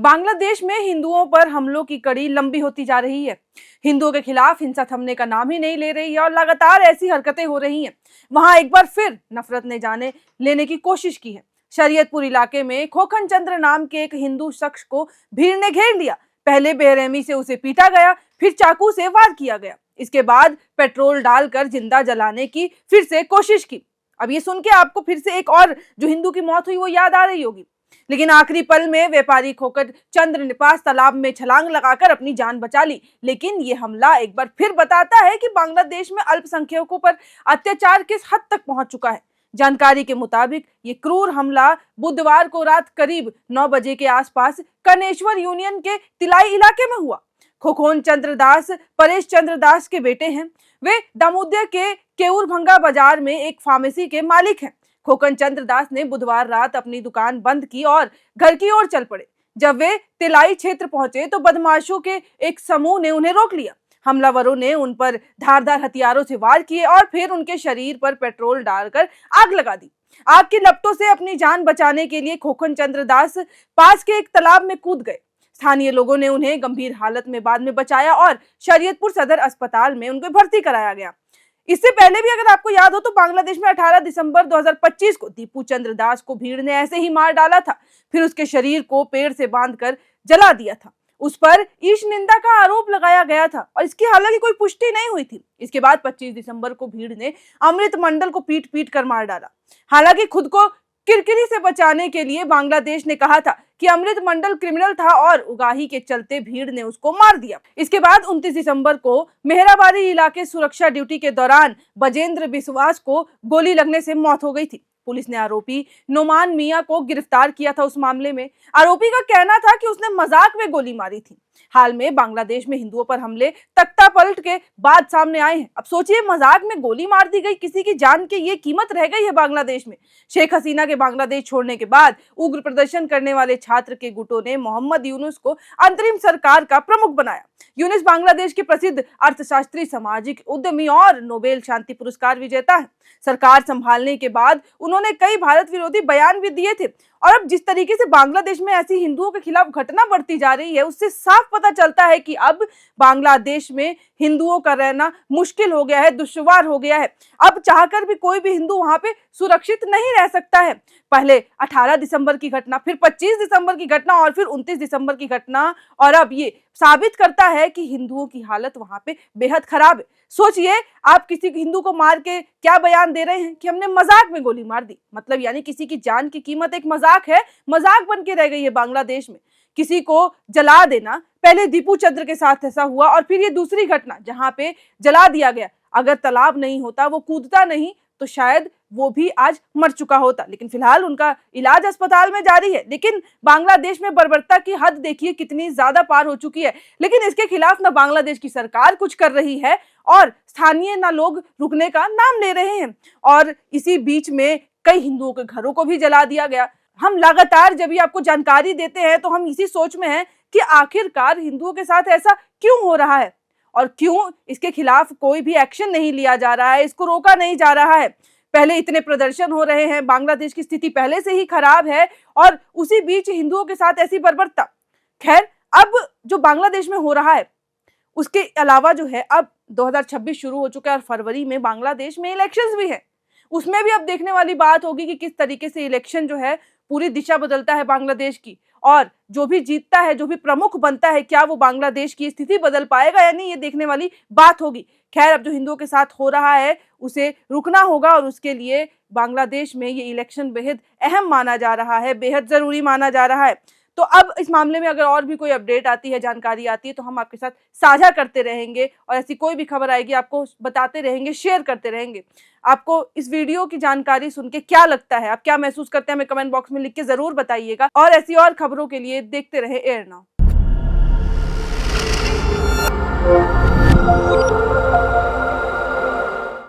बांग्लादेश में हिंदुओं पर हमलों की कड़ी लंबी होती जा रही है। हिंदुओं के खिलाफ हिंसा थमने का नाम ही नहीं ले रही है और लगातार ऐसी हरकतें हो रही हैं। वहां एक बार फिर नफरत ने जाने लेने की कोशिश की है। शरीयतपुर इलाके में खोखन चंद्र नाम के एक हिंदू शख्स को भीड़ ने घेर लिया। पहले बेरहमी से उसे पीटा गया, फिर चाकू से वार किया गया। इसके बाद पेट्रोल डालकर जिंदा जलाने की फिर से कोशिश की। अब ये सुन के आपको फिर से एक और जो हिंदू की मौत हुई वो याद आ रही होगी। लेकिन आखिरी पल में व्यापारी खोखन चंद्र ने पास तालाब में छलांग लगाकर अपनी जान बचा ली। लेकिन ये हमला एक बार फिर बताता है कि बांग्लादेश में अल्पसंख्यकों पर अत्याचार किस हद तक पहुंच चुका है। जानकारी के मुताबिक ये क्रूर हमला बुधवार को रात करीब 9 बजे के आसपास कनेश्वर यूनियन के तिलाई इलाके में हुआ। खोखन चंद्र दास परेश चंद्र दास के बेटे हैं। वे दामोदर के केऊरभंगा बाजार में एक फार्मेसी के मालिक हैं। खोखन चंद्र दास ने बुधवार रात अपनी दुकान बंद की और घर की ओर चल पड़े। जब वे तिलाई क्षेत्र पहुंचे तो बदमाशों के एक समूह ने उन्हें रोक लिया। हमलावरों ने उन पर धारदार हथियारों से वार किए और फिर उनके शरीर पर पेट्रोल डालकर आग लगा दी। आग की लपटों से अपनी जान बचाने के लिए खोखन चंद्र दास पास के एक तालाब में कूद गए। स्थानीय लोगों ने उन्हें गंभीर हालत में बाद में बचाया और शरीयतपुर सदर अस्पताल में उनको भर्ती कराया गया। इससे पहले भी अगर आपको याद हो तो बांग्लादेश में 18 दिसंबर 2025 को दीपू चंद्र दास को भीड़ ने ऐसे ही मार डाला था। फिर उसके शरीर को पेड़ से बांधकर जला दिया था। उस पर ईश निंदा का आरोप लगाया गया था और इसकी हालांकि कोई पुष्टि नहीं हुई थी। इसके बाद 25 दिसंबर को भीड़ ने अमृत मंडल को पीट पीट कर मार डाला। हालांकि खुद को किरकिरी से बचाने के लिए बांग्लादेश ने कहा था कि अमृत मंडल क्रिमिनल था और उगाही के चलते भीड़ ने उसको मार दिया। इसके बाद 29 दिसंबर को मेहराबारी इलाके सुरक्षा ड्यूटी के दौरान बजेंद्र विश्वास को गोली लगने से मौत हो गई थी। पुलिस ने आरोपी नोमान मियां को गिरफ्तार किया था। उस मामले में आरोपी का कहना था कि उसने मजाक में गोली मारी थी। हाल में बांग्लादेश में हिंदुओं पर हमले तख्ता पलट के बाद सामने आए हैं। अब सोचिए, मजाक में गोली मार दी गई किसी की जान की ये कीमत रह गई है बांग्लादेश में। शेख हसीना के बांग्लादेश छोड़ने के बाद उग्र प्रदर्शन करने वाले छात्र के गुटों ने मोहम्मद यूनुस को अंतरिम सरकार का प्रमुख बनाया। यूनुस बांग्लादेश के प्रसिद्ध अर्थशास्त्री, सामाजिक उद्यमी और नोबेल शांति पुरस्कार विजेता है। सरकार संभालने के बाद उन्होंने कई भारत विरोधी बयान भी दिए थे। और अब जिस तरीके से बांग्लादेश में ऐसी हिंदुओं के खिलाफ घटना बढ़ती जा रही है, उससे साफ पता चलता है कि अब बांग्लादेश में हिंदुओं का रहना मुश्किल हो गया है, दुश्वार हो गया है। अब चाहकर भी कोई भी हिंदू वहां पे सुरक्षित नहीं रह सकता है। पहले 18 दिसंबर की घटना, फिर 25 दिसंबर की घटना और फिर 29 दिसंबर की घटना, और अब ये साबित करता है कि हिंदुओं की हालत वहां पे बेहद खराब है। सोचिए, आप किसी हिंदू को मार के क्या बयान दे रहे हैं कि हमने मजाक में गोली मार दी। मतलब यानी किसी की जान की कीमत एक मजाक है, मजाक बन के रह गई है बांग्लादेश में। किसी को जला देना, पहले दीपू चंद्र के साथ ऐसा हुआ और फिर ये दूसरी घटना जहां पे जला दिया गया। अगर तालाब नहीं होता, वो कूदता नहीं, तो शायद वो भी आज मर चुका होता। लेकिन फिलहाल उनका इलाज अस्पताल में जारी है। लेकिन बांग्लादेश में बर्बरता की हद देखिए कितनी ज्यादा पार हो चुकी है। लेकिन इसके खिलाफ ना बांग्लादेश की सरकार कुछ कर रही है और स्थानीय ना लोग रुकने का नाम ले रहे हैं। और इसी बीच में कई हिंदुओं के घरों को भी जला दिया गया। हम लगातार जब भी आपको जानकारी देते हैं तो हम इसी सोच में हैं कि आखिरकार हिंदुओं के साथ ऐसा क्यों हो रहा है और क्यों इसके खिलाफ कोई भी एक्शन नहीं लिया जा रहा है, इसको रोका नहीं जा रहा है। पहले इतने प्रदर्शन हो रहे हैं, बांग्लादेश की स्थिति पहले से ही खराब है और उसी बीच हिंदुओं के साथ ऐसी बर्बरता। खैर, अब जो बांग्लादेश में हो रहा है उसके अलावा जो है, अब 2026 शुरू हो चुका है और फरवरी में बांग्लादेश में इलेक्शंस भी है। उसमें भी अब देखने वाली बात होगी कि किस तरीके से इलेक्शन जो है पूरी दिशा बदलता है बांग्लादेश की, और जो भी जीतता है, जो भी प्रमुख बनता है, क्या वो बांग्लादेश की स्थिति बदल पाएगा या नहीं, ये देखने वाली बात होगी। खैर, अब जो हिंदुओं के साथ हो रहा है उसे रुकना होगा और उसके लिए बांग्लादेश में ये इलेक्शन बेहद अहम माना जा रहा है, बेहद जरूरी माना जा रहा है। तो अब इस मामले में अगर और भी कोई अपडेट आती है, जानकारी आती है, तो हम आपके साथ साझा करते रहेंगे और ऐसी कोई भी खबर आएगी आपको बताते रहेंगे, शेयर करते रहेंगे। आपको इस वीडियो की जानकारी सुन के क्या लगता है, आप क्या महसूस करते हैं, हमें कमेंट बॉक्स में लिख के जरूर बताइएगा। और ऐसी और खबरों के लिए देखते रहे एयर नाउ।